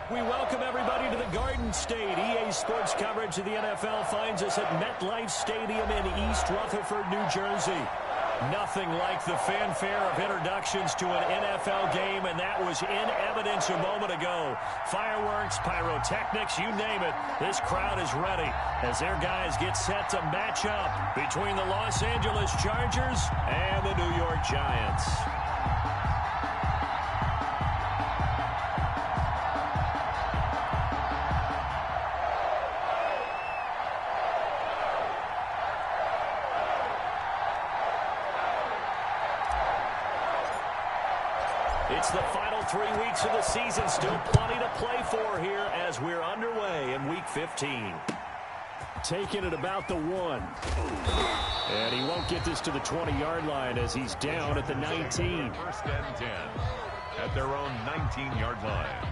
We welcome everybody to the Garden State. EA Sports coverage of the NFL finds us at MetLife Stadium in East Rutherford, New Jersey. Nothing like the fanfare of introductions to an NFL game, and that was in evidence a moment ago. Fireworks, pyrotechnics, you name it. This crowd is ready as their guys get set to match up between the Los Angeles Chargers and the New York Giants. It's the final 3 weeks of the season. Still plenty to play for here as we're underway in Week 15. Taking it about the 1. And he won't get this to the 20-yard line as he's down at the 19. First and 10 at their own 19-yard line.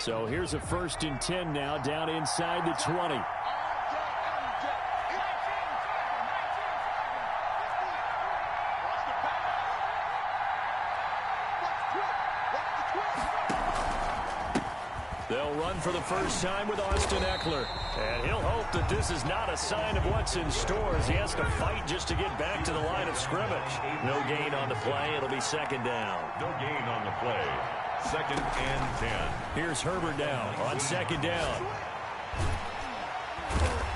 So here's a 1st and 10 now, down inside the 20. They'll run for the first time with Austin Eckler. And he'll hope that this is not a sign of what's in store as he has to fight just to get back to the line of scrimmage. No gain on the play. It'll be 2nd down. No gain on the play. 2nd and 10. Here's Herbert now on 2nd down.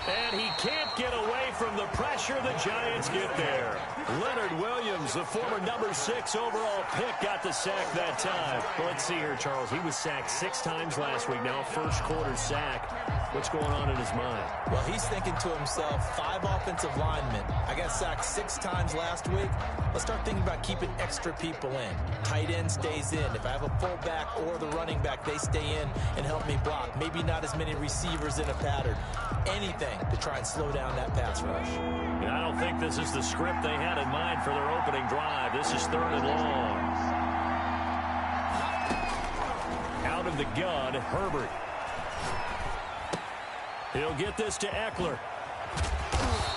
And he can't get away from the pressure. The Giants get there. Leonard Williams, the former number 6 overall pick, got the sack that time. Well, let's see here, Charles. He was sacked 6 times last week. Now first quarter sack. What's going on in his mind? Well, he's thinking to himself, 5 offensive linemen. I got sacked 6 times last week. Let's start thinking about keeping extra people in. Tight end stays in. If I have a fullback or the running back, they stay in and help me block. Maybe not as many receivers in a pattern. Anything to try and slow down that pass rush. And I don't think this is the script they had in mind for their opening drive. This is 3rd and long. Out of the gun, Herbert. He'll get this to Eckler.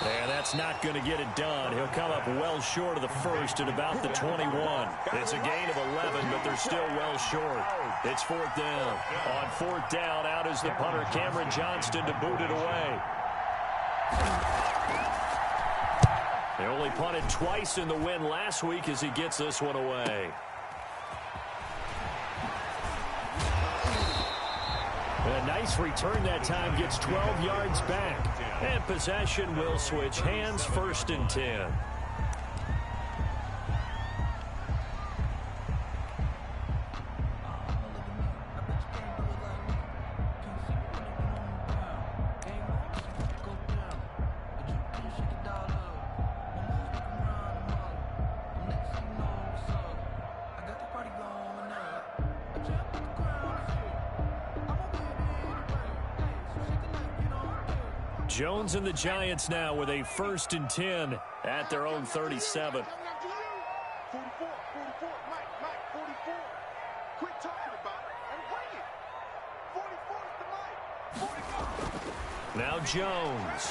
And that's not going to get it done. He'll come up well short of the first at about the 21. It's a gain of 11, but they're still well short. It's 4th down. On 4th down, out is the punter, Cameron Johnston, to boot it away. They only punted twice in the win last week as he gets this one away. A nice return that time, gets 12 yards back. And possession will switch hands, 1st and 10. Jones and the Giants now with a 1st and 10 at their own 37. 44, Mike, 44. Quit talking about it and bring it. 44 is the Mike. 44. Now Jones.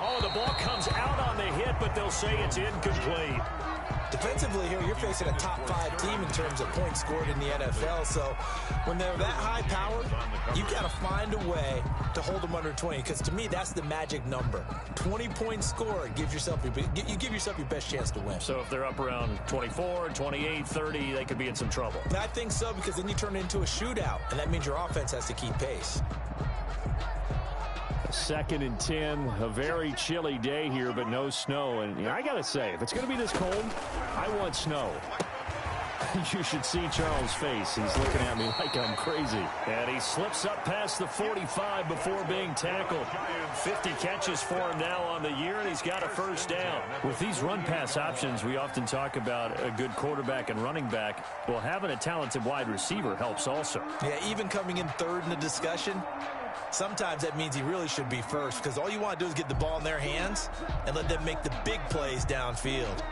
Oh, the ball comes out on the hit, but they'll say it's incomplete. Defensively here, you're facing a top 5 team in terms of points scored in the NFL. So when they're that high powered, you got to find a way to hold them under 20. Because to me, that's the magic number. 20 points scored gives yourself you give yourself your best chance to win. So if they're up around 24, 28, 30, they could be in some trouble. I think so, because then you turn it into a shootout, and that means your offense has to keep pace. 2nd and 10, a very chilly day here, but no snow. And you know, I got to say, if it's going to be this cold, I want snow. You should see Charles' face. He's looking at me like I'm crazy. And he slips up past the 45 before being tackled. 50 catches for him now on the year, and he's got a 1st down. With these run-pass options, we often talk about a good quarterback and running back. Well, having a talented wide receiver helps also. Yeah, even coming in 3rd in the discussion, sometimes that means he really should be 1st, because all you want to do is get the ball in their hands and let them make the big plays downfield.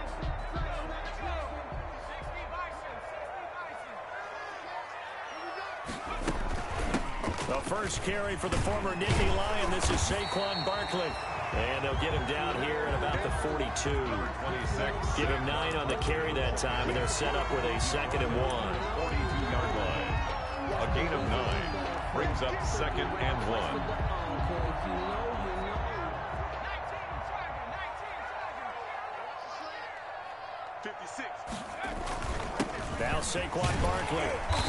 The first carry for the former Nittany Lion. This is Saquon Barkley. And they'll get him down here at about the 42. 26. Give him 9 on the carry that time, and they're set up with a 2nd and 1. 42-yard line. A gain of 9 brings up 2nd and 1. 56. Now Saquon Barkley,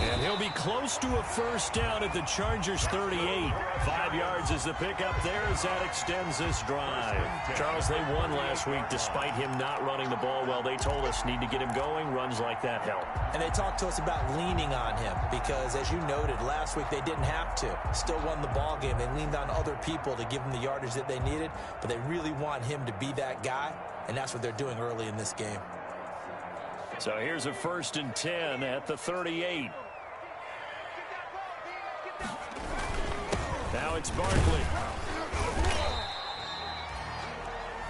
and he'll be close to a first down at the Chargers' 38. 5 yards is the pickup there as that extends this drive. Charles, they won last week despite him not running the ball well. They told us need to get him going. Runs like that help. And they talked to us about leaning on him because, as you noted, last week they didn't have to. Still won the ball game. They leaned on other people to give them the yardage that they needed, but they really want him to be that guy, and that's what they're doing early in this game. So here's a 1st and 10 at the 38. Now it's Barkley.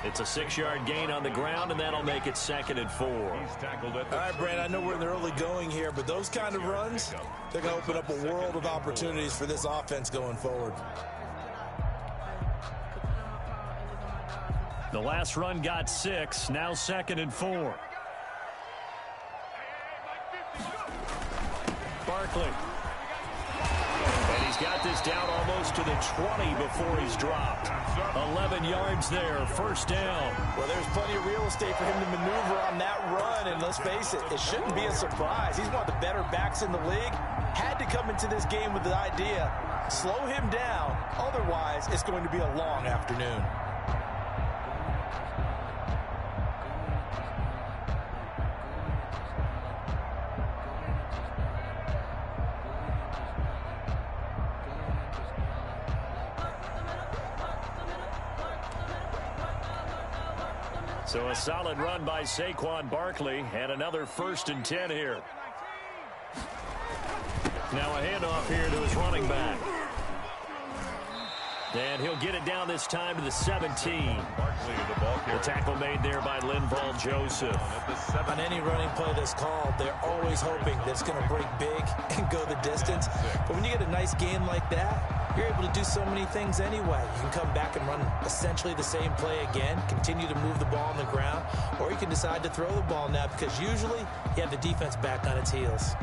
It's a 6-yard gain on the ground, and that'll make it 2nd and 4. He's tackled at the All right, Brand, I know we're in the early going here, but those kind of runs, they're going to open up a world of opportunities for this offense going forward. The last run got 6, now 2nd and 4. Barkley. And he's got this down almost to the 20 before he's dropped. 11 yards there, 1st down. Well, there's plenty of real estate for him to maneuver on that run, and let's face it, it shouldn't be a surprise. He's one of the better backs in the league. Had to come into this game with the idea, slow him down, otherwise it's going to be a long afternoon. So a solid run by Saquon Barkley, and another 1st and 10 here. Now a handoff here to his running back. And he'll get it down this time to the 17. Barkley to the ball carrier. The tackle made there by Linval Joseph. On any running play that's called, they're always hoping that it's going to break big and go the distance. But when you get a nice gain like that, you're able to do so many things anyway. You can come back and run essentially the same play again, continue to move the ball on the ground, or you can decide to throw the ball now because usually you have the defense back on its heels.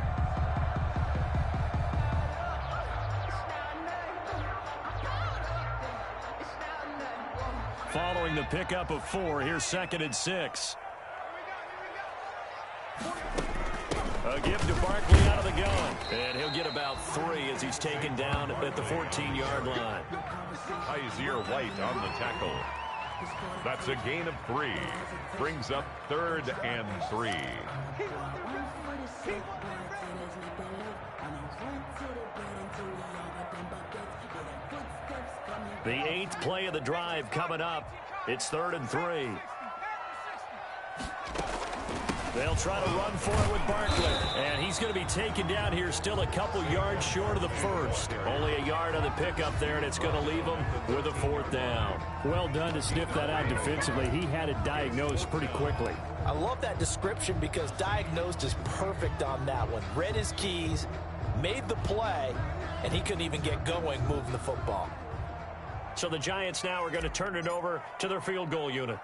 Following the pickup of 4, here's 2nd and 6. A give to Barkley out of the gun. And he'll get about 3 as he's taken down at the 14-yard line. Isaiah White on the tackle. That's a gain of 3. Brings up 3rd and 3. The 8th play of the drive coming up. It's 3rd and 3. They'll try to run for it with Barkley. And he's going to be taken down here still a couple yards short of the 1st. Only a yard on the pickup there, and it's going to leave him with a 4th down. Well done to sniff that out defensively. He had it diagnosed pretty quickly. I love that description because diagnosed is perfect on that one. Read his keys, made the play, and he couldn't even get going moving the football. So the Giants now are going to turn it over to their field goal unit.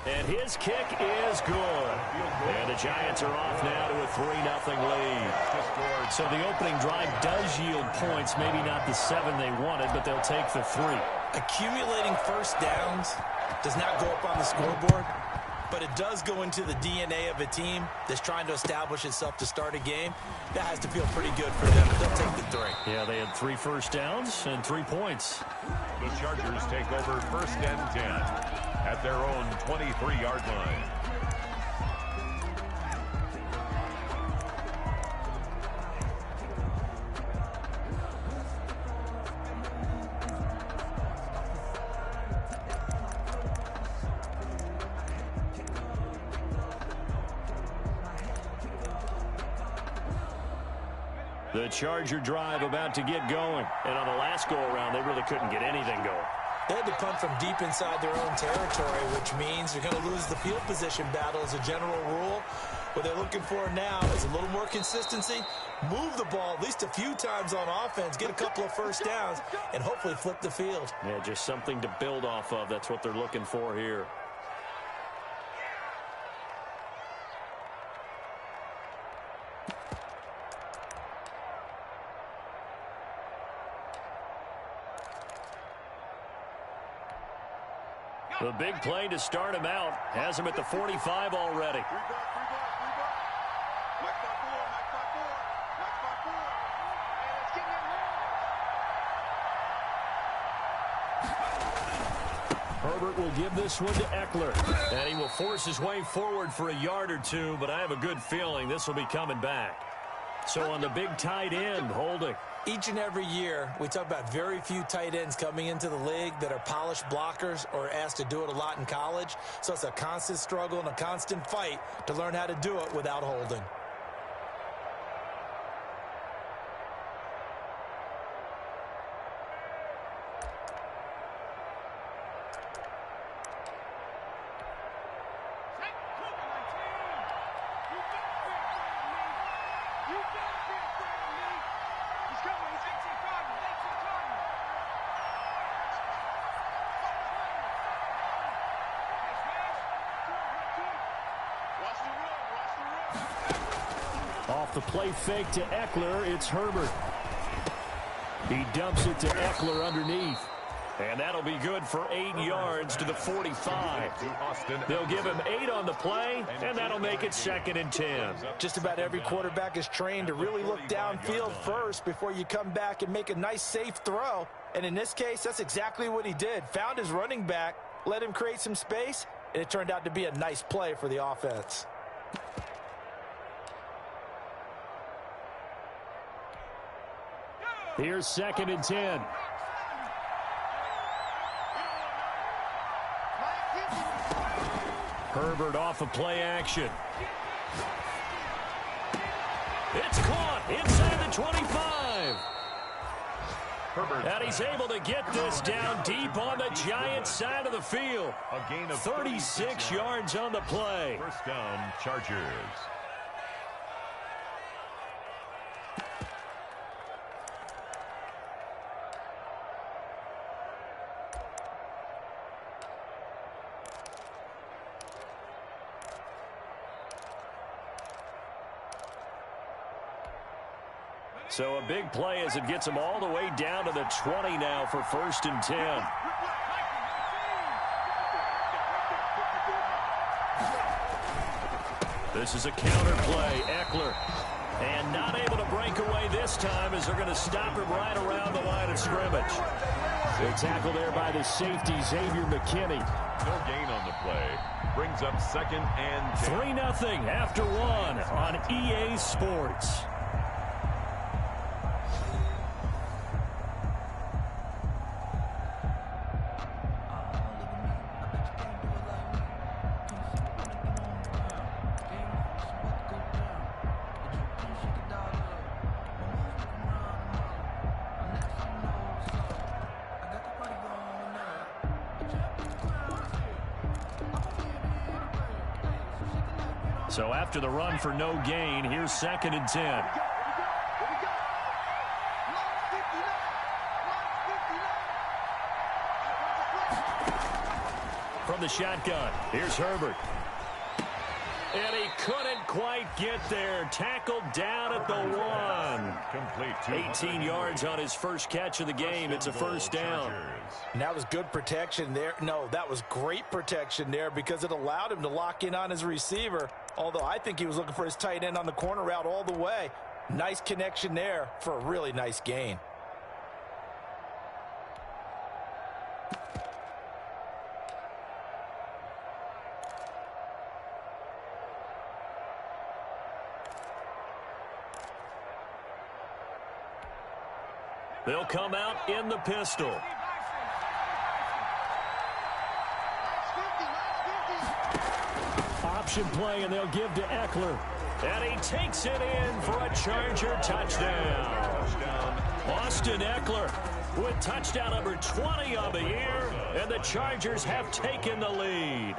And his kick is good. And the Giants are off now to a 3-0 lead. So the opening drive does yield points, maybe not the 7 they wanted, but they'll take the 3. Accumulating first downs does not go up on the scoreboard, but it does go into the DNA of a team that's trying to establish itself to start a game. That has to feel pretty good for them. They'll take the 3. Yeah, they had 3 first downs and 3 points. The Chargers take over 1st and 10 at their own 23-yard line. The Charger drive about to get going. And on the last go-around, they really couldn't get anything going. They had to punt from deep inside their own territory, which means they're going to lose the field position battle as a general rule. What they're looking for now is a little more consistency, move the ball at least a few times on offense, get a couple of first downs, and hopefully flip the field. Yeah, just something to build off of. That's what they're looking for here. The big play to start him out has him at the 45 already. Herbert will give this one to Eckler, and he will force his way forward for a yard or two, but I have a good feeling this will be coming back. So on the big tight end, holding. Each and every year, we talk about very few tight ends coming into the league that are polished blockers or asked to do it a lot in college. So it's a constant struggle and a constant fight to learn how to do it without holding. Off the play fake to Eckler, it's Herbert. He dumps it to Eckler underneath. And that'll be good for 8 yards to the 45. They'll give him 8 on the play, and that'll make it 2nd and 10. Just about every quarterback is trained to really look downfield first before you come back and make a nice, safe throw. And in this case, that's exactly what he did. Found his running back, let him create some space, and it turned out to be a nice play for the offense. Here's 2nd and 10. Herbert off of play action. It's caught inside the 25. And he's able to get this down deep on the Giants' side of the field. A gain of 36 yards on the play. First down, Chargers. So a big play as it gets him all the way down to the 20 now for 1st and 10. This is a counter play. Eckler. And not able to break away this time as they're going to stop him right around the line of scrimmage. They tackle there by the safety, Xavier McKinney. No gain on the play. Brings up 2nd and 10. 3-0 after 1 on EA Sports. So after the run for no gain, here's 2nd and 10. From the shotgun, here's Herbert. And he couldn't quite get there. Tackled down at the 1. Complete. 18 yards on his first catch of the game. It's a 1st down. And that was good protection there. No, that was great protection there because it allowed him to lock in on his receiver. Although I think he was looking for his tight end on the corner route all the way. Nice connection there for a really nice gain. They'll come out in the pistol. Option play, and they'll give to Eckler. And he takes it in for a Charger touchdown. Austin Eckler with touchdown number 20 on the year, and the Chargers have taken the lead.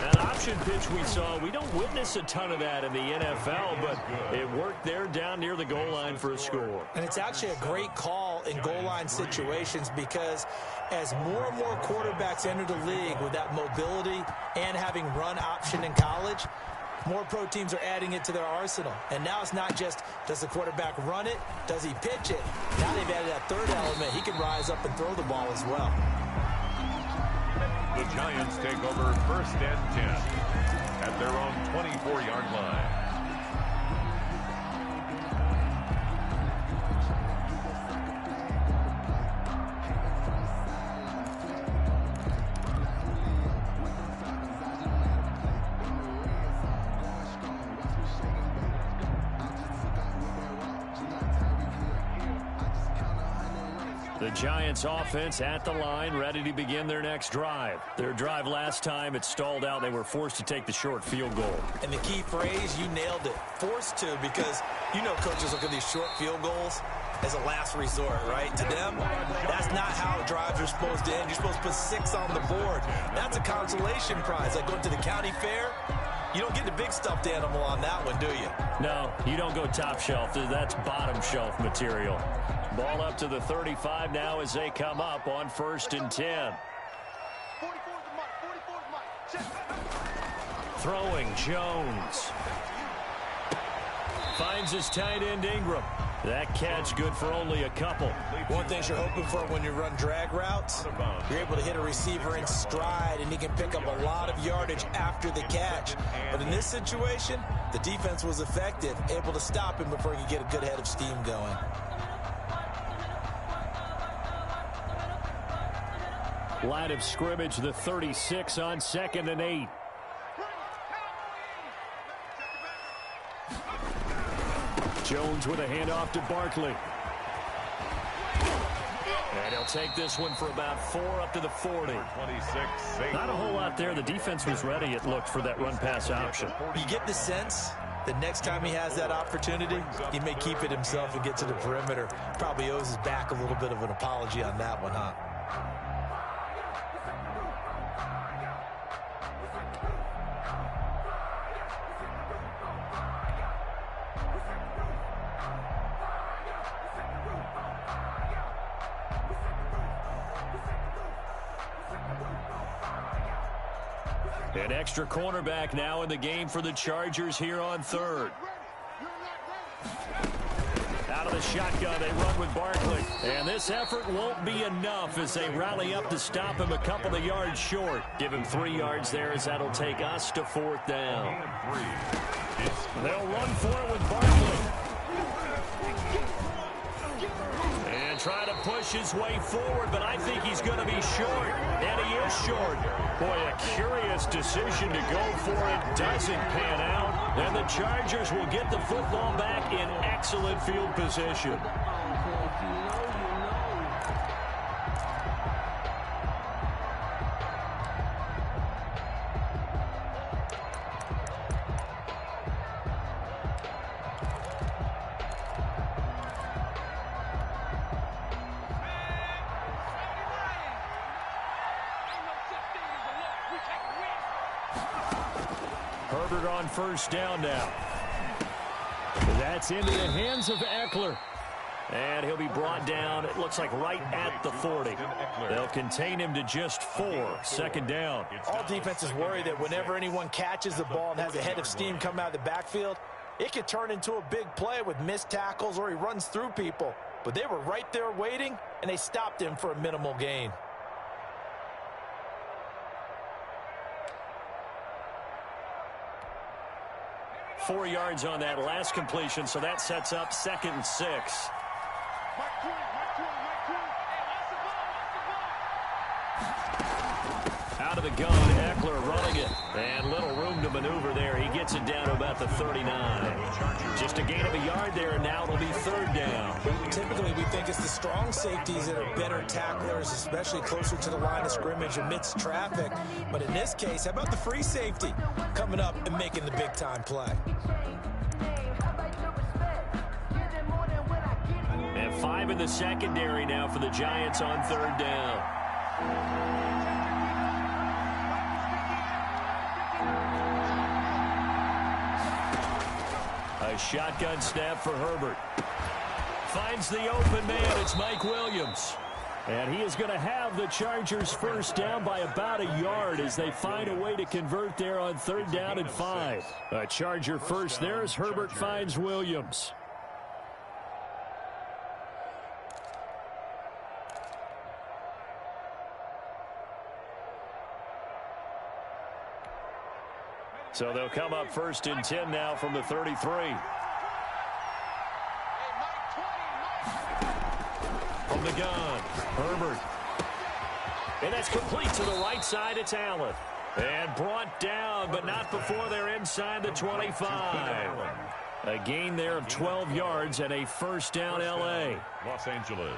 An option pitch we saw, we don't witness a ton of that in the NFL, but it worked there down near the goal line for a score. And it's actually a great call in goal line situations because as more and more quarterbacks enter the league with that mobility and having run option in college, more pro teams are adding it to their arsenal. And now it's not just, does the quarterback run it? Does he pitch it? Now they've added that third element. He can rise up and throw the ball as well. The Giants take over 1st and 10 at their own 24-yard line. The Giants offense at the line, ready to begin their next drive. Their drive last time, it stalled out. They were forced to take the short field goal. And the key phrase, you nailed it. Forced to, because you know coaches look at these short field goals as a last resort, right? To them, that's not how drives are supposed to end. You're supposed to put 6 on the board. That's a consolation prize. Like going to the county fair, you don't get the big stuffed animal on that one, do you? No, you don't go top shelf. That's bottom shelf material. Ball up to the 35 now as they come up on 1st and 10. Throwing Jones. Finds his tight end Ingram. That catch good for only a couple. One thing you're hoping for when you run drag routes, you're able to hit a receiver in stride and he can pick up a lot of yardage after the catch. But in this situation, the defense was effective, able to stop him before he could get a good head of steam going. Line of scrimmage, the 36 on 2nd and 8. Jones with a handoff to Barkley. And he'll take this one for about 4 up to the 40. 26. Not a whole lot there. The defense was ready, it looked, for that run-pass option. You get the sense that next time he has that opportunity, he may keep it himself and get to the perimeter. Probably owes his back a little bit of an apology on that one, huh? An extra cornerback now in the game for the Chargers here on 3rd. Out of the shotgun, they run with Barkley. And this effort won't be enough as they rally up to stop him a couple of yards short. Give him 3 yards there as that'll take us to 4th down. They'll run for it with Barkley. And try to push his way forward, but I think he's going to be short. And he is short. Boy, a curious decision to go for it. Doesn't pan out. And the Chargers will get the football back in excellent field position. Herbert on 1st down now. That's into the hands of Eckler. And he'll be brought down, it looks like right at the 40. They'll contain him to just 4. 2nd down. All defenses worry that whenever anyone catches the ball and has a head of steam come out of the backfield, it could turn into a big play with missed tackles or he runs through people. But they were right there waiting, and they stopped him for a minimal gain. Four yards on that last completion, so that sets up 2nd and 6. Out of the gun, Eckler running it. And little room to maneuver there. He gets it down to about the 39. Just a gain of a yard there, and now it'll be 3rd down. Typically, we think it's the strong safeties that are better tacklers, especially closer to the line of scrimmage amidst traffic. But in this case, how about the free safety coming up and making the big-time play? And 5 in the secondary now for the Giants on third down. A shotgun snap for Herbert. Finds the open man. It's Mike Williams. And he is going to have the Chargers first down by about a yard as they find a way to convert there on third down and 5. A Charger first there as Herbert finds Williams. So they'll come up first and 10 now from the 33. From the gun, Herbert. And that's complete to the right side. It's Allen. And brought down, but not before they're inside the 25. A gain there of 12 yards and a first down, L.A. Los Angeles.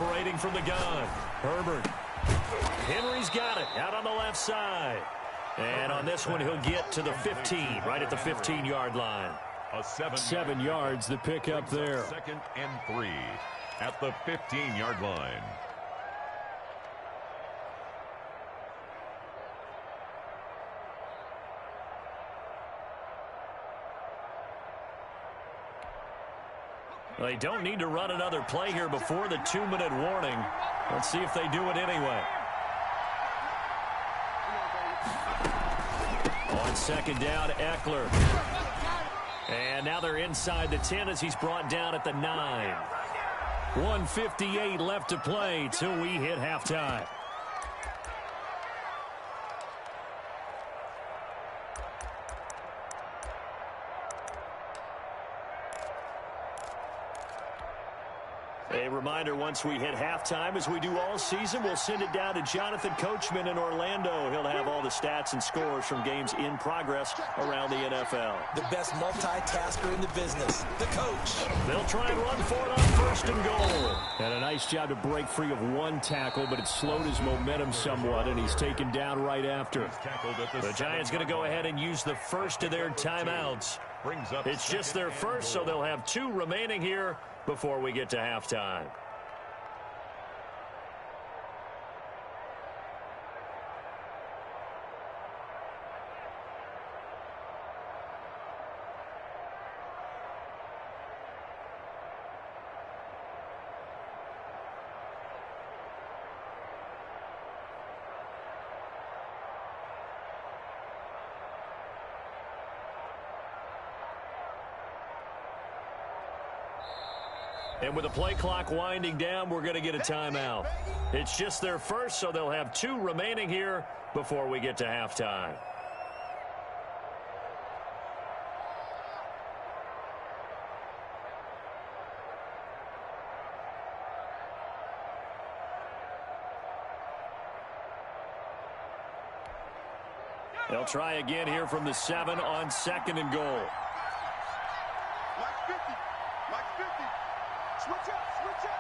Operating from the gun, Herbert. Henry's got it out on the left side. And on this one, he'll get to the 15, right at the 15-yard line. 7 yards, the pickup there. 2nd and 3 at the 15-yard line. They don't need to run another play here before the 2-minute warning. Let's see if they do it anyway. On second down, Eckler. And now they're inside the 10 as he's brought down at the 9. 1:58 left to play till we hit halftime. A reminder, once we hit halftime, as we do all season, we'll send it down to Jonathan Coachman in Orlando. He'll have all the stats and scores from games in progress around the NFL. The best multitasker in the business, the coach. They'll try and run for it on first and goal. And a nice job to break free of one tackle, but it slowed his momentum somewhat, and he's taken down right after. The Giants going to go ahead and use the first of their timeouts. It's just their first, so they'll have 2 remaining here before we get to halftime. And with the play clock winding down, we're going to get a timeout. It's just their first, so they'll have 2 remaining here before we get to halftime. They'll try again here from the 7 on 2nd and goal. Mike 50. Mike 50. Switch up, switch up.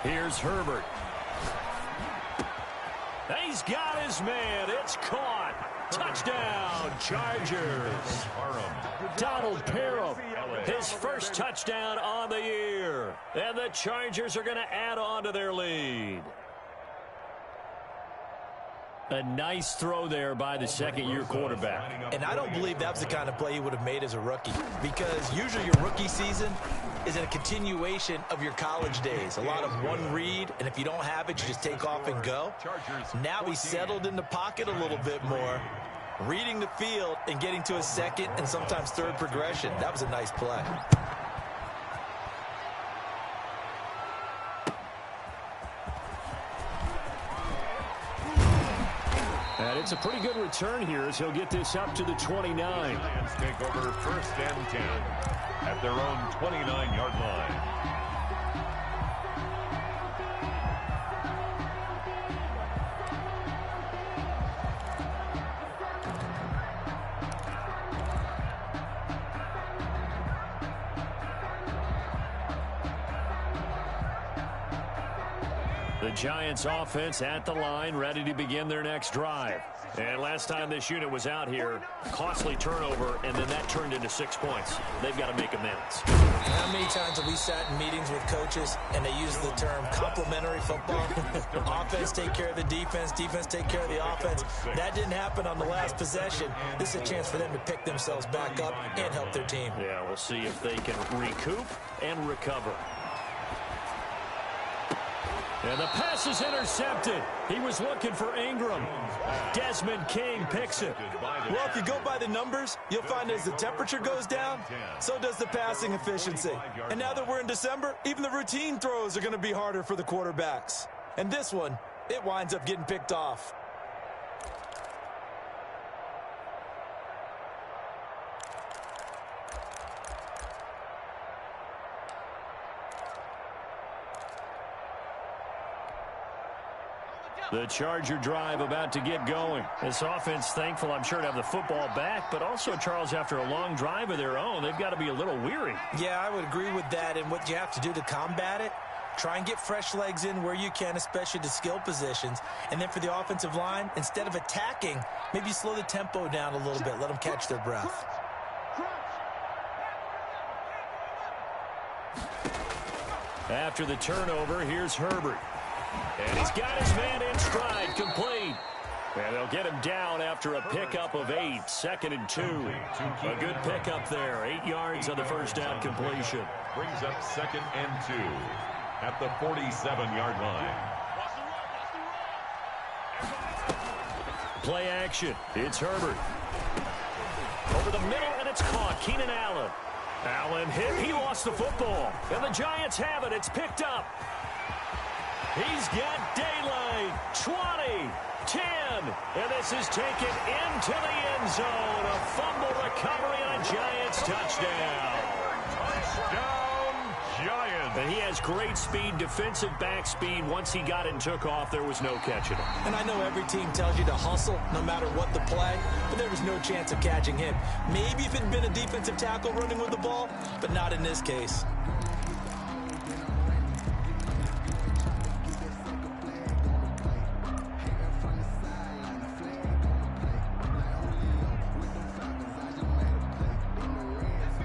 Here's Herbert. He's got his man. It's caught. Touchdown, Chargers. Donald Parham, his first touchdown on the year. And the Chargers are going to add on to their lead. A nice throw there by the second-year quarterback. And I don't believe that was the kind of play he would have made as a rookie, because usually your rookie season is in a continuation of your college days. A lot of one read, and if you don't have it, you just take off and go. Now he's settled in the pocket a little bit more, reading the field and getting to a second and sometimes third progression. That was a nice play. And That's a pretty good return here as he'll get this up to the 29. Giants take over 1st and 10 at their own 29-yard line. The Giants offense at the line, ready to begin their next drive. And last time this unit was out here, costly turnover, and then that turned into 6 points. They've got to make amends. How many times have we sat in meetings with coaches and they use the term complementary football? Offense take care of the defense, defense take care of the offense. That didn't happen on the last possession. This is a chance for them to pick themselves back up and help their team. Yeah, we'll see if they can recoup and recover. And the pass is intercepted. He was looking for Ingram. Desmond King picks it. Well, if you go by the numbers, you'll find as the temperature goes down, so does the passing efficiency. And now that we're in December, even the routine throws are going to be harder for the quarterbacks. And this one, it winds up getting picked off. The Charger drive about to get going. This offense thankful, I'm sure, to have the football back, but also, Charles, after a long drive of their own, they've got to be a little weary. Yeah, I would agree with that, and what you have to do to combat it, try and get fresh legs in where you can, especially to skill positions. And then for the offensive line, instead of attacking, maybe slow the tempo down a little bit, let them catch their breath. After the turnover, here's Herbert. And he's got his man in stride, complete. And they'll get him down after a pickup of 8, 2nd and 2. A good pickup there, 8 yards on the first down completion. Brings up 2nd and 2 at the 47-yard line. Play action. It's Herbert. Over the middle, and it's caught. Keenan Allen. Allen hit. He lost the football. And the Giants have it. It's picked up. He's got daylight. 20, 10, and this is taken into the end zone. A fumble recovery and a Giants touchdown. Touchdown, Giants. And he has great speed, defensive back speed. Once he got it and took off, there was no catching him. And I know every team tells you to hustle no matter what the play, but there was no chance of catching him. Maybe if it had been a defensive tackle running with the ball, but not in this case.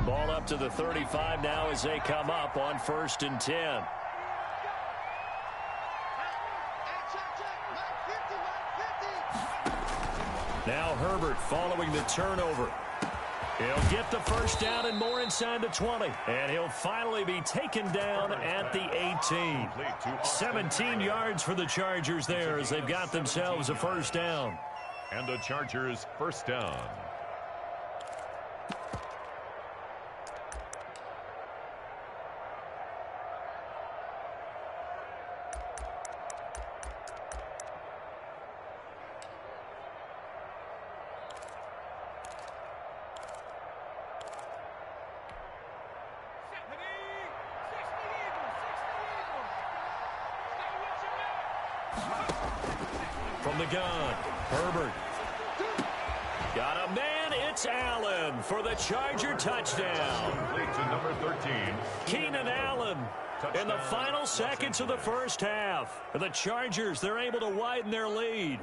Ball up to the 35 now as they come up on 1st and 10. Now Herbert following the turnover. He'll get the first down and more inside the 20. And he'll finally be taken down at the 18. 17 yards for the Chargers there as they've got themselves a first down. And the Chargers first down. From the gun, Herbert. Got a man, it's Allen for the Charger touchdown. Complete to number 13. Keenan Allen in the final seconds of the first half. The Chargers, they're able to widen their lead.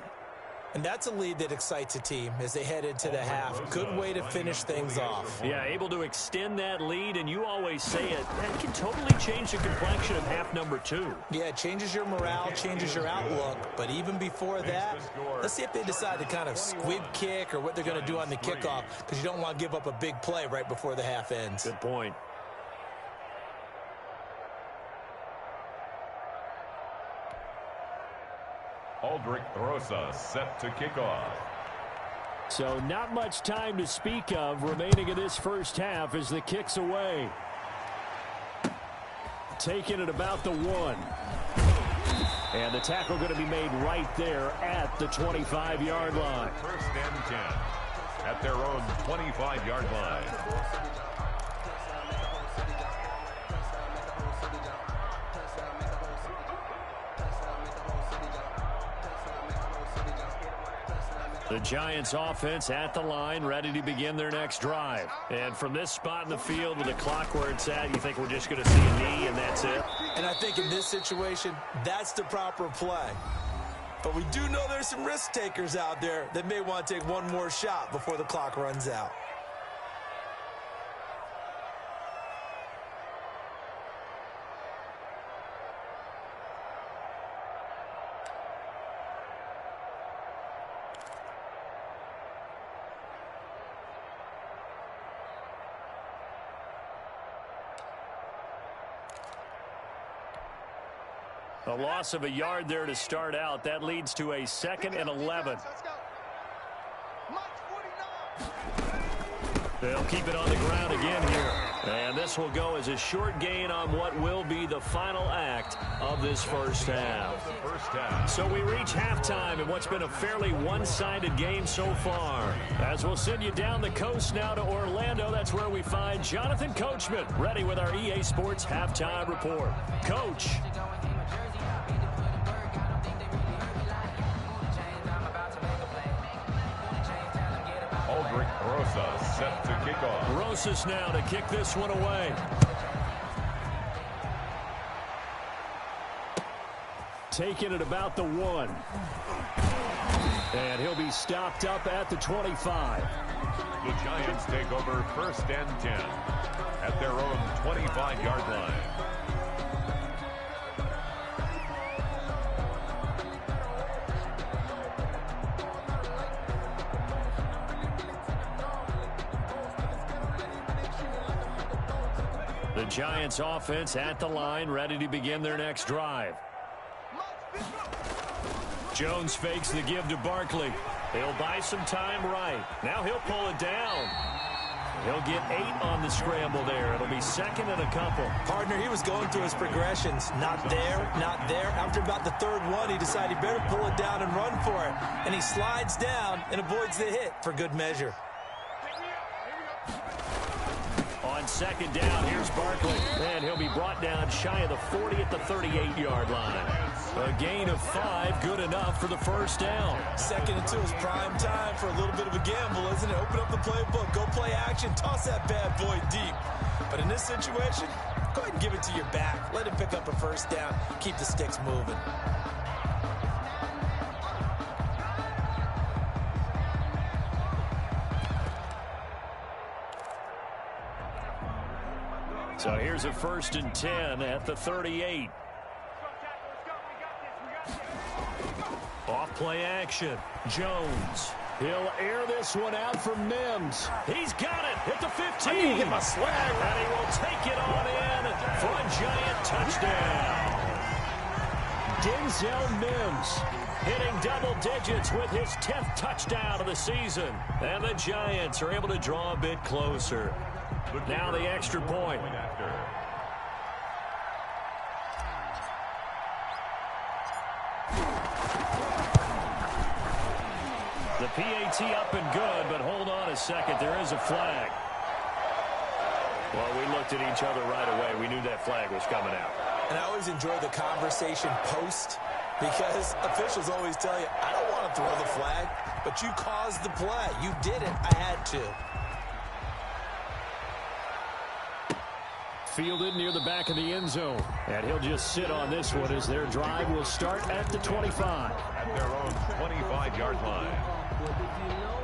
And that's a lead that excites a team as they head into the half. Good way to finish things off. Yeah, able to extend that lead, and you always say it, that can totally change the complexion of half number 2. Yeah, it changes your morale, changes your outlook. But even before that, let's see if they decide to kind of squib kick or what they're going to do on the kickoff, because you don't want to give up a big play right before the half ends. Good point. Aldrich Rosa set to kick off. So not much time to speak of remaining in this first half as the kick's away. Taking it about the 1. And the tackle going to be made right there at the 25-yard line. First and 10 at their own 25-yard line. The Giants offense at the line, ready to begin their next drive. And from this spot in the field with the clock where it's at, you think we're just going to see a knee and that's it? And I think in this situation, that's the proper play. But we do know there's some risk takers out there that may want to take one more shot before the clock runs out. A loss of a yard there to start out. That leads to a 2nd and 11. They'll keep it on the ground again here. And this will go as a short gain on what will be the final act of this first half. So we reach halftime in what's been a fairly one-sided game so far. As we'll send you down the coast now to Orlando, that's where we find Jonathan Coachman ready with our EA Sports Halftime Report. Coach. Rosas set to kick off. Rosas now to kick this one away. Taking it about the 1. And he'll be stopped up at the 25. The Giants take over 1st and 10 at their own 25-yard line. The Giants offense at the line, ready to begin their next drive. Jones fakes the give to Barkley. He'll buy some time right. Now he'll pull it down. He'll get 8 on the scramble there. It'll be 2nd and a couple. Partner, he was going through his progressions. Not there, not there. After about the 3rd one, he decided he better pull it down and run for it. And he slides down and avoids the hit for good measure. On 2nd down, here's Barkley. And he'll be brought down shy of the 40 at the 38-yard line. A gain of 5, good enough for the first down. 2nd and 2 is prime time for a little bit of a gamble, isn't it? Open up the playbook, go play action, toss that bad boy deep. But in this situation, go ahead and give it to your back. Let him pick up a first down, keep the sticks moving. So here's a 1st and 10 at the 38. Off play action. Jones. He'll air this one out for Mims. He's got it at the 15. I need to get my swag. And he will take it on in for a Giant touchdown. Denzel Mims hitting double digits with his 10th touchdown of the season. And the Giants are able to draw a bit closer. Now the extra point. The PAT up and good, but hold on a second. There is a flag. Well, we looked at each other right away. We knew that flag was coming out. And I always enjoy the conversation post because officials always tell you, I don't want to throw the flag, but you caused the play. You did it. I had to. Fielded near the back of the end zone. And he'll just sit on this one as their drive will start at the 25. At their own 25-yard line. If you know,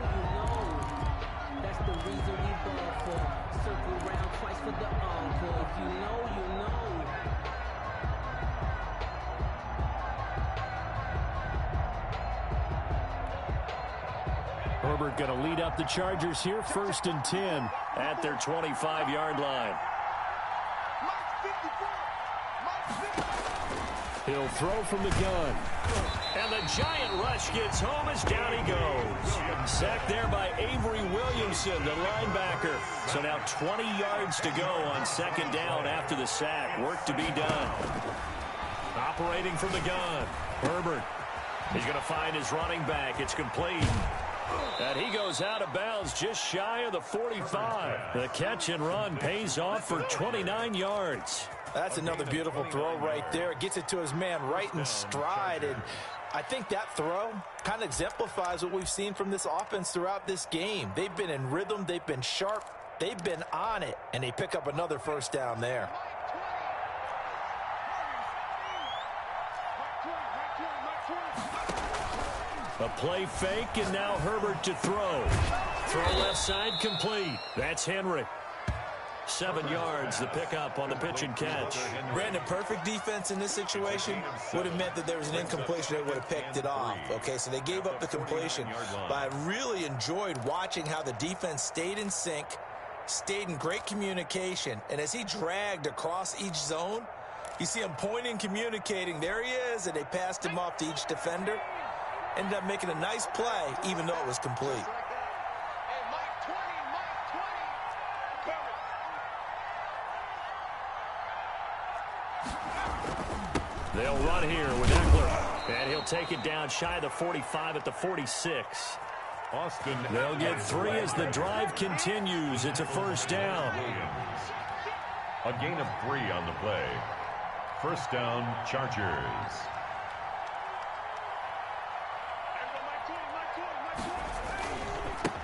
that's the reason we ball for. Circle around twice for the encore. If you know, you know. Herbert going to lead up the Chargers here, 1st and 10 at their 25-yard line. He'll throw from the gun. And the Giant rush gets home as down he goes. Sacked there by Avery Williamson, the linebacker. So now 20 yards to go on 2nd down after the sack. Work to be done. Operating from the gun. Herbert. He's going to find his running back. It's complete. And he goes out of bounds just shy of the 45. The catch and run pays off for 29 yards. That's another beautiful throw right there. Gets it to his man right in stride. And I think that throw kind of exemplifies what we've seen from this offense throughout this game. They've been in rhythm. They've been sharp. They've been on it. And they pick up another first down there. A play fake, and now Herbert to throw. Throw left side complete. That's Henry. 7 yards, the pickup on the pitch and catch. Brandon, perfect defense in this situation would have meant that there was an incompletion that would have picked it off. Okay, so they gave up the completion. But I really enjoyed watching how the defense stayed in sync, stayed in great communication. And as he dragged across each zone, you see him pointing, communicating. There he is, and they passed him off to each defender. Ended up making a nice play, even though it was complete. They'll run here with Eckler. And he'll take it down shy of the 45 at the 46. Austin. They'll get 3 as the drive continues. It's a first down. A gain of 3 on the play. First down, Chargers.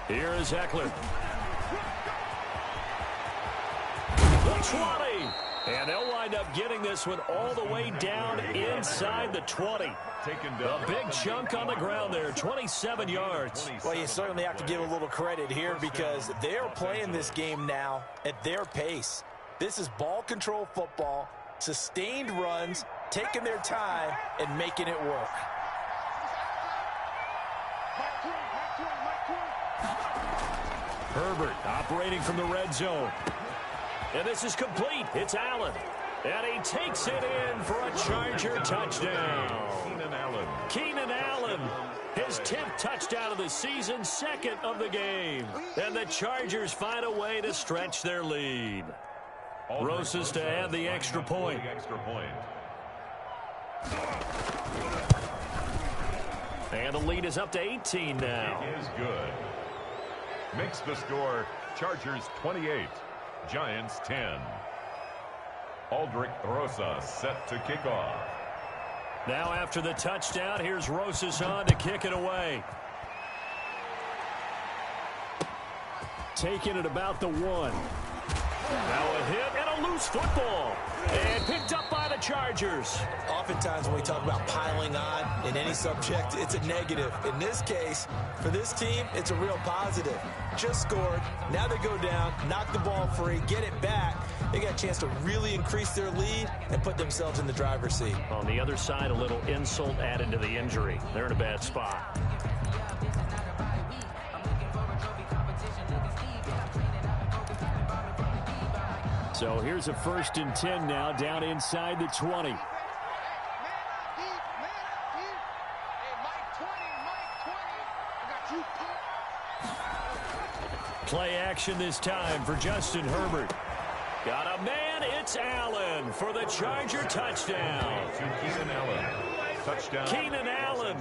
Here is Eckler. The 20. And they'll wind up getting this one all the way down inside the 20. A big chunk on the ground there, 27 yards. Well, you certainly have to give a little credit here because they're playing this game now at their pace. This is ball control football, sustained runs, taking their time, and making it work. Herbert operating from the red zone. And this is complete. It's Allen. And he takes it in for a Charger touchdown. Keenan Allen, his 10th touchdown of the season, 2nd of the game. And the Chargers find a way to stretch their lead. Rosas to add the extra point. And the lead is up to 18 now. It is good. Makes the score Chargers 28, Giants 10. Aldrich Rosas set to kick off. Now after the touchdown, here's Rosas on to kick it away. Taking it about the 1. Now a hit and a loose football. And picked up by the Chargers. Oftentimes when we talk about piling on in any subject, it's a negative. In this case, for this team, it's a real positive. Just scored. Now they go down, knock the ball free, get it back. They got a chance to really increase their lead and put themselves in the driver's seat. On the other side, a little insult added to the injury. They're in a bad spot. So here's a 1st and 10 now, down inside the 20. Play action this time for Justin Herbert. Got a man, it's Allen for the Charger touchdown. Keenan Allen. Touchdown. Keenan Allen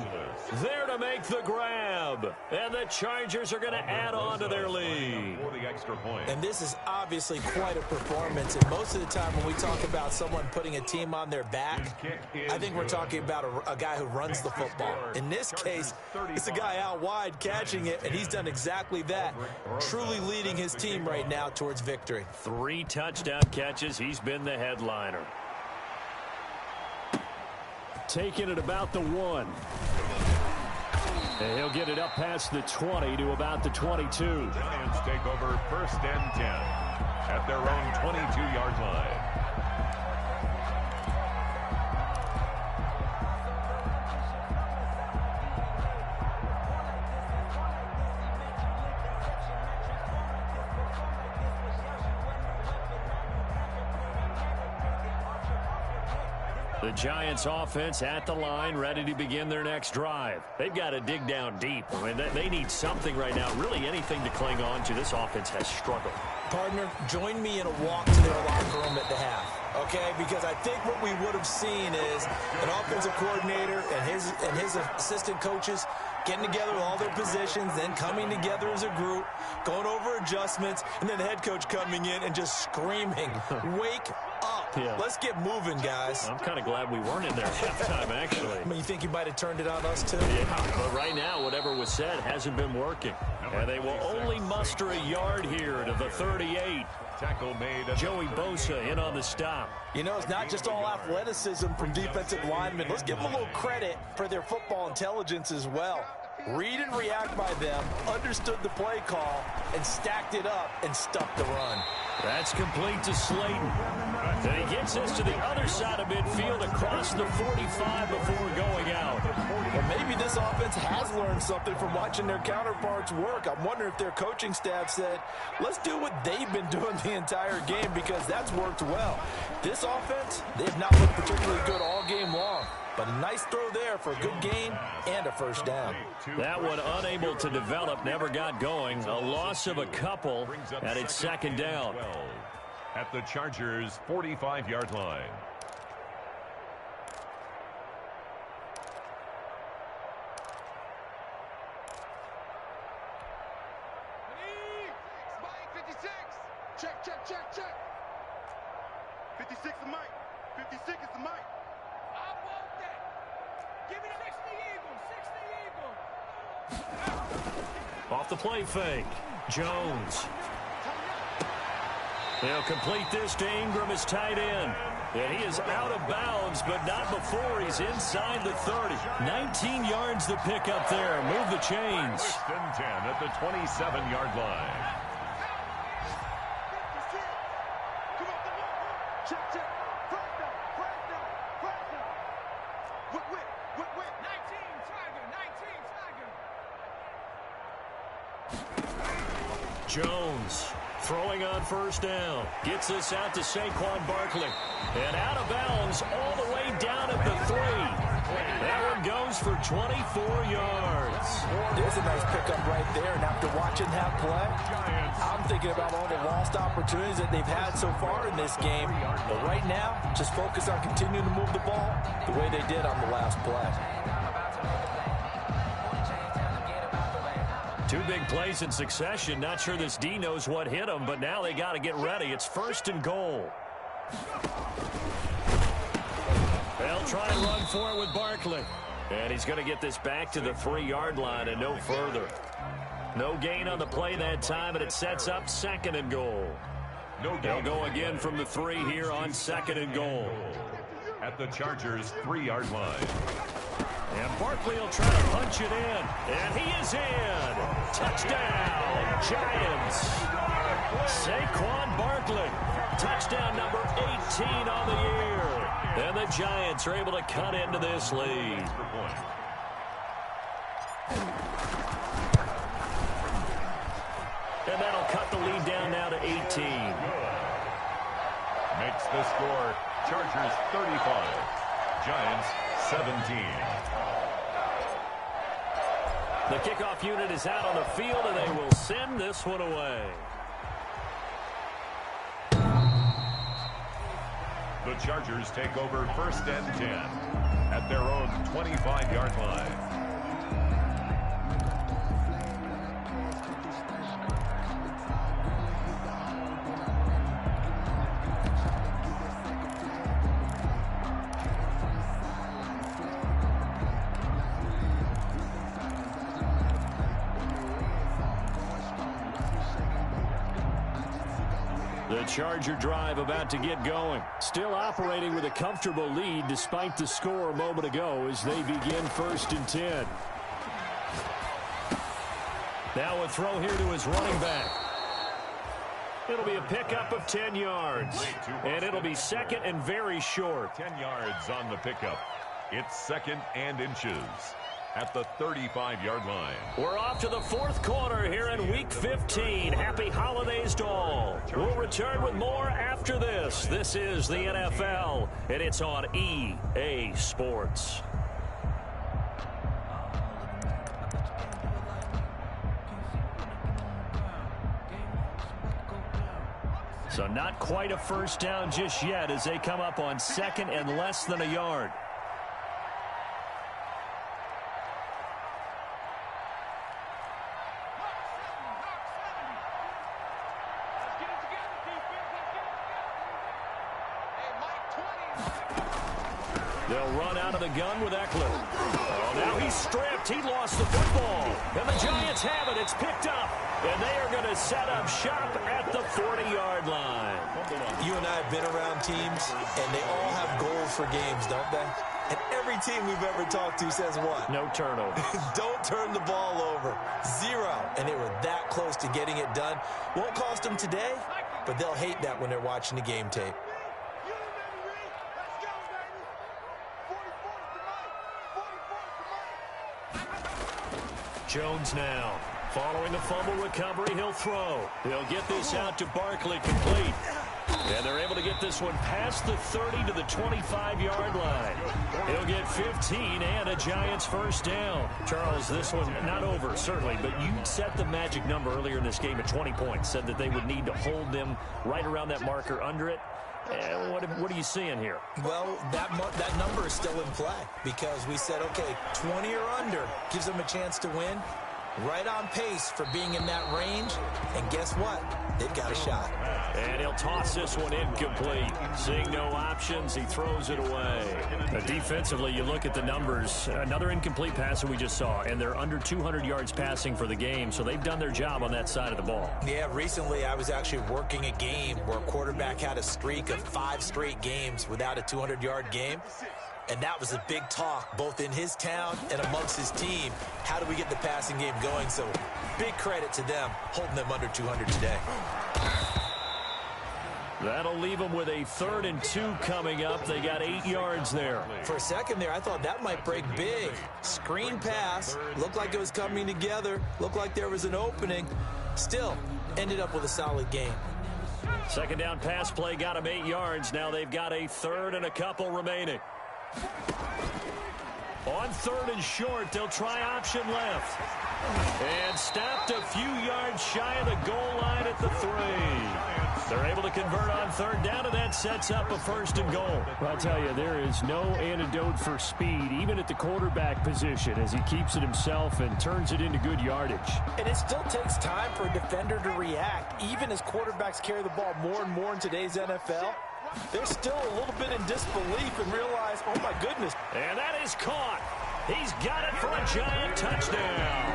there to make the grab. And the Chargers are going to add on to their lead. For the extra point. And this is obviously quite a performance. And most of the time when we talk about someone putting a team on their back, I think we're talking about a guy who runs the football. In this case, it's a guy out wide catching it, and he's done exactly that. Truly leading his team right now towards victory. 3 touchdown catches. He's been the headliner. Taking it about the 1. And he'll get it up past the 20 to about the 22. Giants take over 1st and 10 at their own 22-yard line. The Giants offense at the line, ready to begin their next drive. They've got to dig down deep. I mean, they need something right now, really anything to cling on to. This offense has struggled. Partner, join me in a walk to their locker room at the half. Okay, because I think what we would have seen is an offensive coordinator and his assistant coaches getting together with all their positions, then coming together as a group, going over adjustments, and then the head coach coming in and just screaming, "Wake up. Yeah. Let's get moving, guys." I'm kind of glad we weren't in there at halftime, actually. I mean, you think he might have turned it on us, too? Yeah, but right now, whatever was said hasn't been working. And they will only muster a yard here to the 38. Tackle made. Joey Bosa in on the stop. You know, it's not just all athleticism from defensive linemen. Let's give them a little credit for their football intelligence as well. Read and react by them, understood the play call, and stacked it up and stuck the run. That's complete to Slayton. And he gets us to the other side of midfield across the 45 before going out. Well, maybe this offense has learned something from watching their counterparts work. I'm wondering if their coaching staff said, let's do what they've been doing the entire game, because that's worked well. This offense, they have not looked particularly good all game long. But a nice throw there for a good gain and a first down. That one unable to develop, never got going. A loss of a couple, and it's second down. At the Chargers' 45-yard line. Check, check, check, check. 56 is Mike. 56 is the Mike. I want that. Give me the 60 Eagle. Off the play fake. Jones. They'll complete this to Ingram as tight end. And he is out of bounds, but not before he's inside the 30. 19 yards to pick up there. Move the chains. First and 10 at the 27-yard line. Check, check. First down, first down, first down. Whip. 19 Tiger. Jones throwing on first down. Gets this out to Saquon Barkley. And out of bounds all the way down at the 3. That one goes for 24 yards. There's a nice pickup right there. And after watching that play, I'm thinking about all the lost opportunities that they've had so far in this game. But right now, just focus on continuing to move the ball the way they did on the last play. Two big plays in succession. Not sure this D knows what hit him, but now they got to get ready. It's first and goal. They'll try and run for it with Barkley. And he's going to get this back to the 3-yard line and no further. No gain on the play that time, and it sets up second and goal. They'll go again from the 3 here on second and goal. At the Chargers' 3-yard line. And Barkley will try to punch it in. And he is in. Touchdown, Giants. Saquon Barkley. Touchdown number 18 on the year. And the Giants are able to cut into this lead. And that'll cut the lead down now to 18. Makes the score Chargers 35, Giants 17. The kickoff unit is out on the field, and they will send this one away. The Chargers take over first and 10 at their own 25-yard line. The Charger drive about to get going. Still operating with a comfortable lead despite the score a moment ago as they begin first and 10. Now a throw here to his running back. It'll be a pickup of 10 yards. And it'll be second and very short. 10 yards on the pickup. It's second and inches at the 35-yard line. We're off to the fourth quarter here in Week 15. Happy holidays to all. We'll return with more after this. This is the NFL, and it's on EA Sports. So not quite a first down just yet as they come up on second and less than a yard. They'll run out of the gun with Eckler. Oh, now he's stripped. He lost the football. And the Giants have it. It's picked up. And they are going to set up shop at the 40-yard line. You and I have been around teams, and they all have goals for games, don't they? And every team we've ever talked to says what? No turnover. Don't turn the ball over. 0. And they were that close to getting it done. Won't cost them today, but they'll hate that when they're watching the game tape. Jones now. Following the fumble recovery, he'll throw. He'll get this out to Barkley, complete. And they're able to get this one past the 30 to the 25-yard line. He'll get 15 and a Giants first down. Charles, this one not over, certainly, but you set the magic number earlier in this game at 20 points. Said that they would need to hold them right around that marker under it. What are you seeing here? Well, that number is still in play because we said, okay, 20 or under gives them a chance to win. Right on pace for being in that range. And guess what? They've got a shot. And he'll toss this one incomplete. Seeing no options, he throws it away. Defensively, you look at the numbers. Another incomplete pass that we just saw, and they're under 200 yards passing for the game, so they've done their job on that side of the ball. Yeah, recently I was actually working a game where a quarterback had a streak of 5 straight games without a 200-yard game. And that was a big talk, both in his town and amongst his team. How do we get the passing game going? So big credit to them, holding them under 200 today. That'll leave them with a 3rd and 2 coming up. They got 8 yards there. For a second there, I thought that might break big. Screen pass. Looked like it was coming together. Looked like there was an opening. Still, ended up with a solid game. Second down pass play got them 8 yards. Now they've got a 3rd and a couple remaining. On 3rd and short, they'll try option left. And stopped a few yards shy of the goal line at the 3. They're able to convert on 3rd down, and that sets up a 1st and goal. I'll tell you, there is no antidote for speed, even at the quarterback position, as he keeps it himself and turns it into good yardage. And it still takes time for a defender to react, even as quarterbacks carry the ball more and more in today's NFL. They're still a little bit in disbelief and realize, oh, my goodness. And that is caught. He's got it for a Giant touchdown.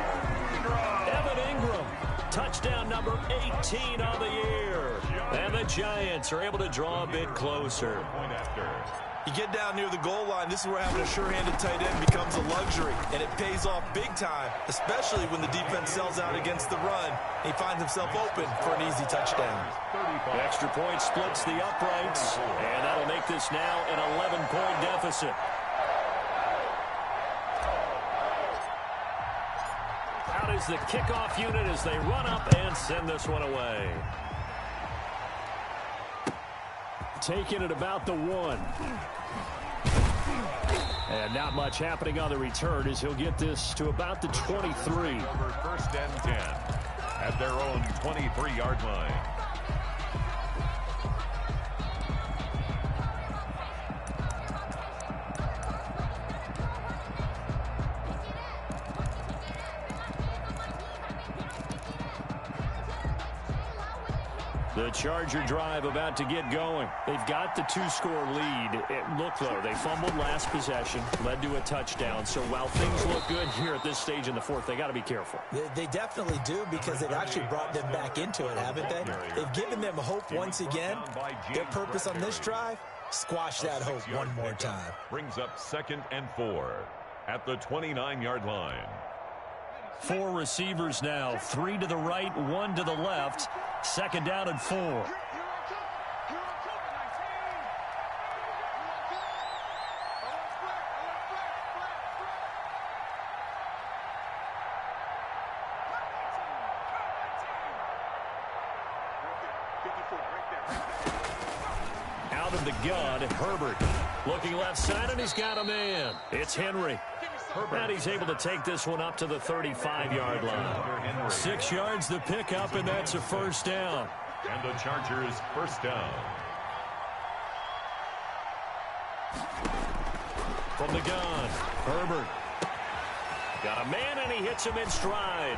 Evan Ingram, touchdown number 18 on the year. And the Giants are able to draw a bit closer. You get down near the goal line, this is where having a sure-handed tight end becomes a luxury, and it pays off big time, especially when the defense sells out against the run. He finds himself open for an easy touchdown. Extra point splits the uprights, and that'll make this now an 11-point deficit. Out is the kickoff unit as they run up and send this one away. Taking it about the 1. And not much happening on the return as he'll get this to about the 23. 1st and 10 at their own 23-yard line. The Charger drive about to get going. They've got the 2-score lead. Look, though, they fumbled last possession, led to a touchdown. So while things look good here at this stage in the 4th, they got to be careful. They definitely do because they've actually brought them back into it, haven't they? They've given them hope once again. Their purpose on this drive, squash that hope one more time. Brings up 2nd and 4 at the 29-yard line. 4 receivers now, 3 to the right, 1 to the left. 2nd down and 4. Out of the gun, Herbert. Looking left side, and he's got a man. It's Henry. And he's able to take this one up to the 35-yard line. 6 yards the pickup, and that's a 1st down. And the Chargers first down. From the gun, Herbert. Got a man, and he hits him in stride.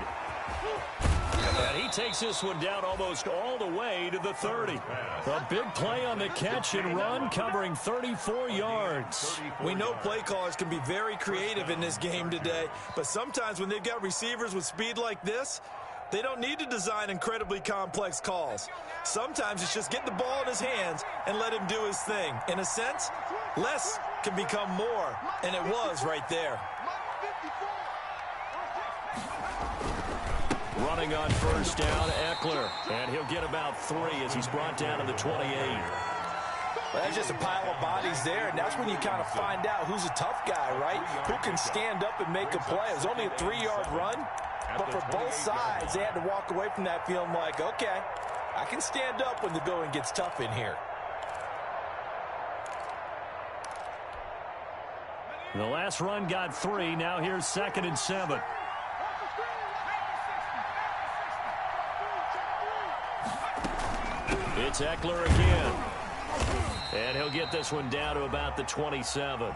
And he takes this one down almost all the way to the 30. A big play on the catch and run, covering 34 yards. We know play callers can be very creative in this game today, but sometimes when they've got receivers with speed like this, they don't need to design incredibly complex calls. Sometimes it's just get the ball in his hands and let him do his thing. In a sense, less can become more, and it was right there. Running on first down, Eckler. And he'll get about 3 as he's brought down to the 28. Well, that's just a pile of bodies there, and that's when you kind of find out who's a tough guy, right? Who can stand up and make a play. It was only a 3-yard run, but for both sides, they had to walk away from that feeling like, okay, I can stand up when the going gets tough in here. The last run got 3. Now here's 2nd and 7. It's Eckler again. And he'll get this one down to about the 27. A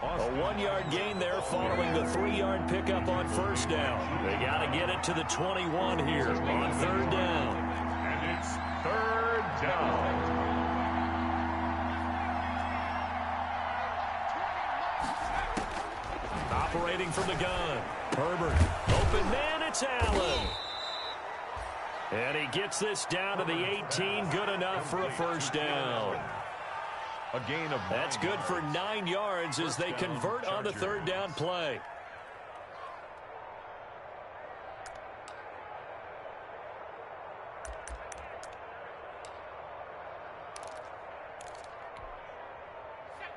1-yard gain there following the 3-yard pickup on first down. They got to get it to the 21 here on 3rd down. And it's 3rd down. Operating from the gun. Herbert. Open man, it's Allen. And he gets this down to the 18. Good enough for a first down. A gain of That's good for 9 yards as they convert on the 3rd down play.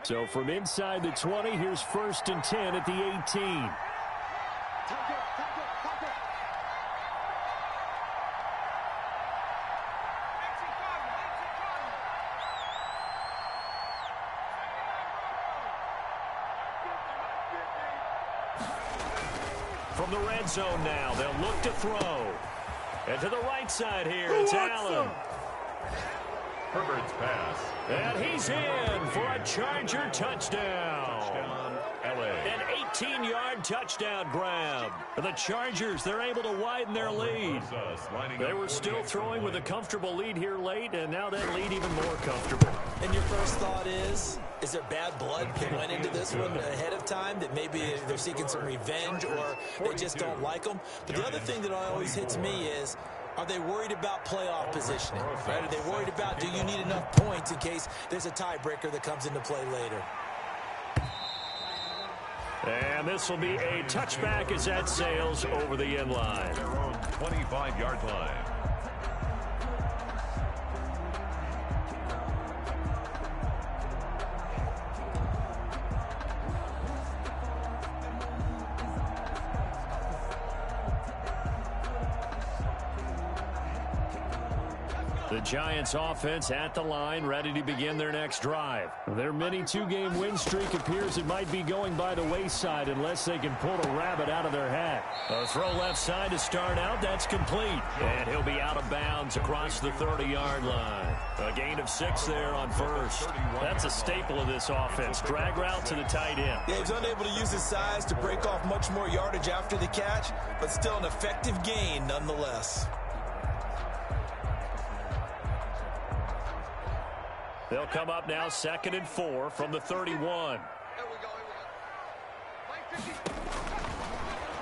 So from inside the 20, here's 1st and 10 at the 18. From the red zone now, they'll look to throw. And to the right side here, it's Allen. Herbert's pass. And he's in for a Charger touchdown. LA. An 18-yard touchdown grab. The Chargers, they're able to widen their lead. They were still throwing with a comfortable lead here late, and now that lead even more comfortable. And your first thought is there bad blood that went into this one ahead of time, that maybe they're seeking some revenge or they just don't like them? But the other thing that always hits me is, are they worried about playoff positioning? Right? Are they worried about, do you need enough points in case there's a tiebreaker that comes into play later? And this will be a touchback as that sails over the end line. 25-yard line. The Giants offense at the line, ready to begin their next drive. Their mini 2-game win streak appears it might be going by the wayside unless they can pull a rabbit out of their hat. A throw left side to start out, that's complete. And he'll be out of bounds across the 30-yard line. A gain of 6 there on first. That's a staple of this offense. Drag route to the tight end. Yeah, he's unable to use his size to break off much more yardage after the catch, but still an effective gain nonetheless. They'll come up now 2nd and 4 from the 31.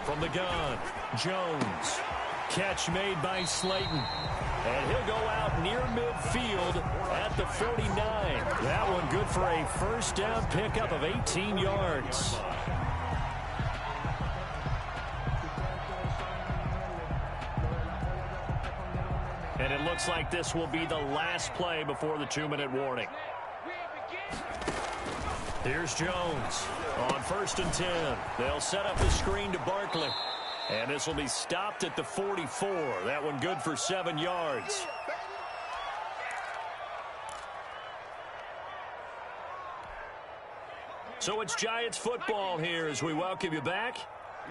From the gun, Jones. Catch made by Slayton. And he'll go out near midfield at the 49. That one good for a first down pickup of 18 yards. And it looks like this will be the last play before the 2-minute warning. Here's Jones on 1st and 10. They'll set up the screen to Barkley. And this will be stopped at the 44. That one good for 7 yards. So it's Giants football here as we welcome you back.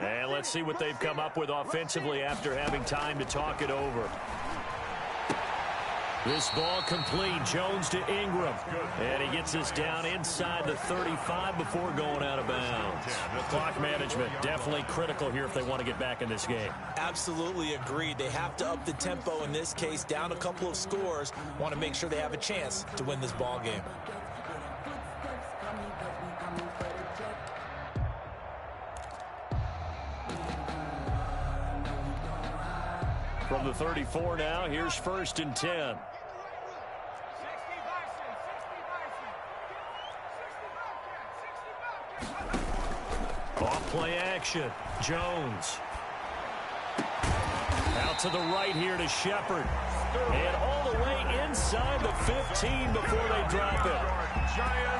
And let's see what they've come up with offensively after having time to talk it over. This ball complete. Jones to Ingram. And he gets this down inside the 35 before going out of bounds. Clock management definitely critical here if they want to get back in this game. Absolutely agreed. They have to up the tempo in this case. Down a couple of scores. Want to make sure they have a chance to win this ball game. From the 34 now, here's 1st and 10. Off play action. Jones. Out to the right here to Shepard. And all the way inside the 15 before they drop it.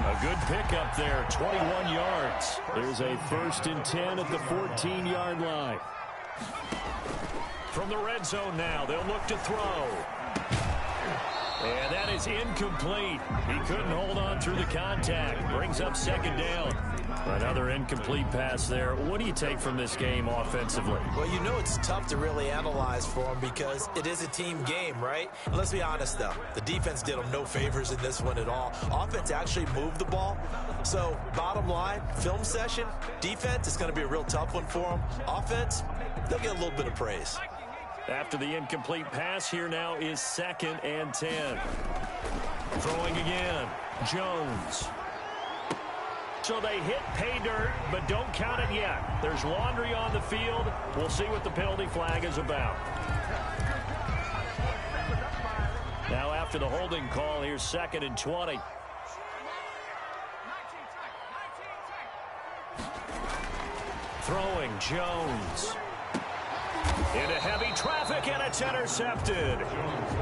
A good pickup there, 21 yards. There's a 1st and 10 at the 14-yard line. From the red zone now, they'll look to throw. And that is incomplete. He couldn't hold on through the contact. Brings up 2nd down. Another incomplete pass there. What do you take from this game offensively? Well, you know it's tough to really analyze for them because it is a team game, right? And let's be honest, though. The defense did them no favors in this one at all. Offense actually moved the ball. So, bottom line, film session, defense is going to be a real tough one for them. Offense, they'll get a little bit of praise. After the incomplete pass, here now is 2nd and 10. Throwing again. Jones. So they hit pay dirt, but don't count it yet. There's laundry on the field. We'll see what the penalty flag is about. Now after the holding call, here's 2nd and 20. Throwing Jones. Into heavy traffic, and it's intercepted.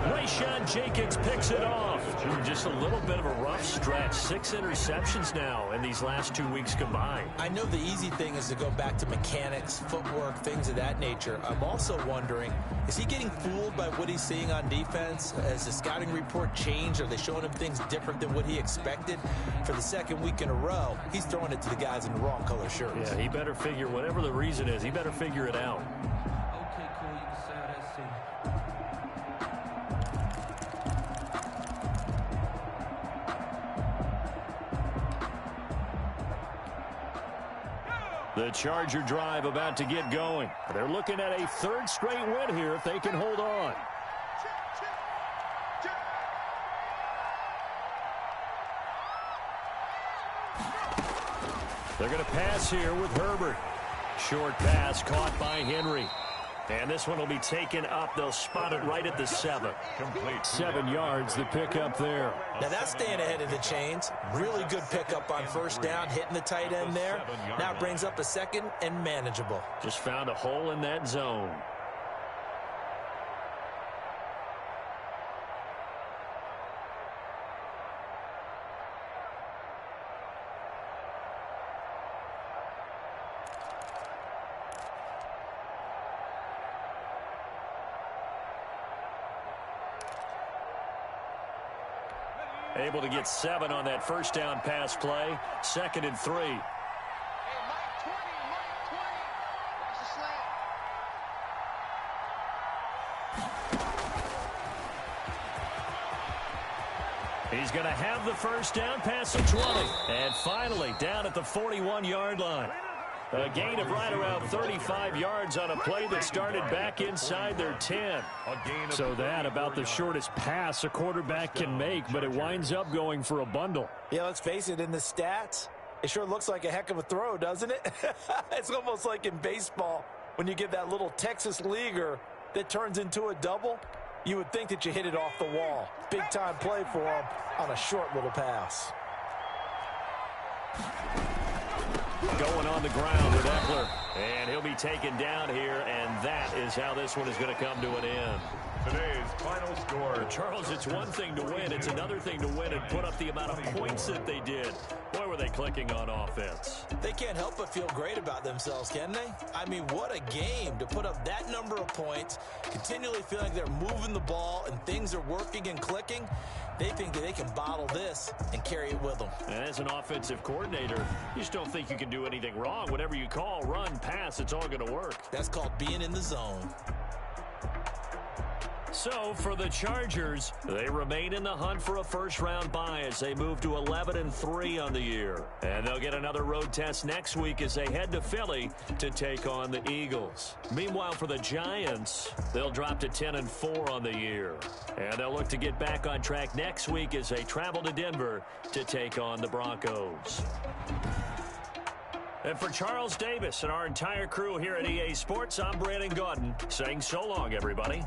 Rayshawn Jenkins picks it off. Just a little bit of a rough stretch. 6 interceptions now in these last 2 weeks combined. I know the easy thing is to go back to mechanics, footwork, things of that nature. I'm also wondering, is he getting fooled by what he's seeing on defense? Has the scouting report changed? Are they showing him things different than what he expected? For the 2nd week in a row, he's throwing it to the guys in the wrong color shirts. Yeah, he better figure, whatever the reason is, he better figure it out. The Charger drive about to get going. They're looking at a 3rd straight win here if they can hold on. They're going to pass here with Herbert. Short pass caught by Henry. And this one will be taken up. They'll spot it right at the 7. Complete. 7 yards, the pickup there. Now that's staying ahead of the chains. Really good pickup on 1st down, hitting the tight end there. Now it brings up a 2nd and manageable. Just found a hole in that zone. Able to get 7 on that 1st down pass play. 2nd and 3. Hey, Mike 20, Mike 20. That's a slant. He's going to have the 1st down, pass of 20. And finally, down at the 41-yard line. A gain of right around 35 yards on a play that started back inside their 10. So that about the shortest pass a quarterback can make, but it winds up going for a bundle. Yeah, let's face it, in the stats, it sure looks like a heck of a throw, doesn't it? It's almost like in baseball when you get that little Texas leaguer that turns into a double. You would think that you hit it off the wall. Big-time play for him on a short little pass. Going on the ground with Eckler. And he'll be taken down here, and that is how this one is going to come to an end. Today's final score. Charles, it's one thing to win. It's another thing to win and put up the amount of points that they did. Boy, were they clicking on offense. They can't help but feel great about themselves, can they? I mean, what a game to put up that number of points, continually feeling like they're moving the ball and things are working and clicking. They think that they can bottle this and carry it with them. And as an offensive coordinator, you just don't think you can do anything wrong. Whatever you call, run, pass, it's all going to work. That's called being in the zone. So for the Chargers, they remain in the hunt for a first-round bye as they move to 11-3 on the year. And they'll get another road test next week as they head to Philly to take on the Eagles. Meanwhile, for the Giants, they'll drop to 10-4 on the year. And they'll look to get back on track next week as they travel to Denver to take on the Broncos. And for Charles Davis and our entire crew here at EA Sports, I'm Brandon Gaudin saying so long, everybody.